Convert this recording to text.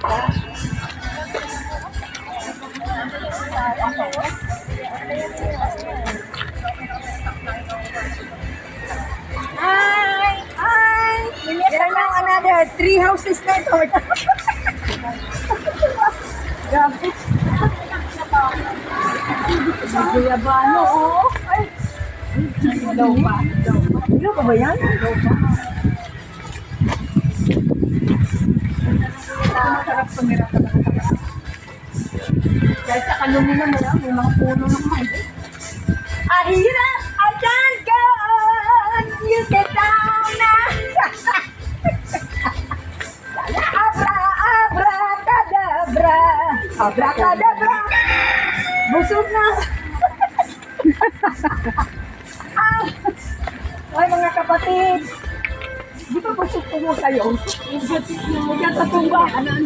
Hi! Hi! Yan lang another 3 houses na ito. Grabe. Guyabano, oh. Ay. Ilaw pa. Ilaw pa ba yan? Ilaw pa. Masarap sumira talaga. Dahil sa kaluminan na lang, may mga puno ng mahigit. Ahira! I can't go on! You get down now! Abra-abra-cadabra! Abra-cadabra! Busog na! Ay, mga kapatid! Di ba busog po mo kayo? Hindi ka tatumba. Ano-ano